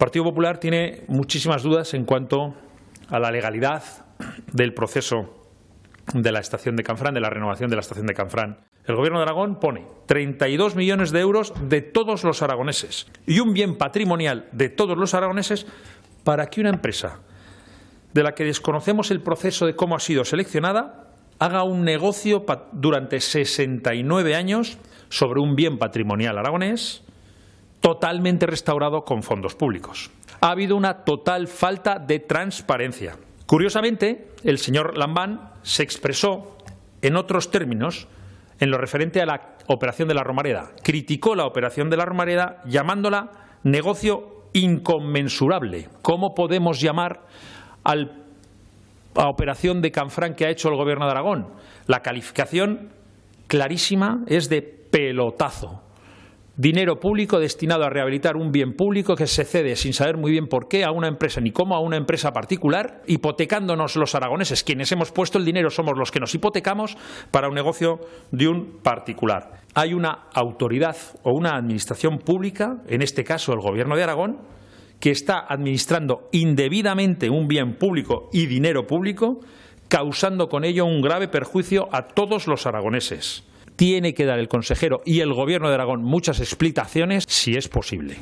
Partido Popular tiene muchísimas dudas en cuanto a la legalidad del proceso de la estación de Canfrán, de la renovación de la estación de Canfrán. El Gobierno de Aragón pone 32 millones de euros de todos los aragoneses y un bien patrimonial de todos los aragoneses para que una empresa de la que desconocemos el proceso de cómo ha sido seleccionada haga un negocio durante 69 años sobre un bien patrimonial aragonés totalmente restaurado con fondos públicos. Ha habido una total falta de transparencia. Curiosamente, el señor Lambán se expresó en otros términos en lo referente a la operación de la Romareda. Criticó la operación de la Romareda llamándola negocio inconmensurable. ¿Cómo podemos llamar a la operación de Canfrán que ha hecho el Gobierno de Aragón? La calificación clarísima es de pelotazo. Dinero público destinado a rehabilitar un bien público que se cede sin saber muy bien por qué a una empresa ni cómo a una empresa particular, hipotecándonos los aragoneses. Quienes hemos puesto el dinero somos los que nos hipotecamos para un negocio de un particular. Hay una autoridad o una administración pública, en este caso el Gobierno de Aragón, que está administrando indebidamente un bien público y dinero público, causando con ello un grave perjuicio a todos los aragoneses. Tiene que dar el consejero y el Gobierno de Aragón muchas explicaciones si es posible.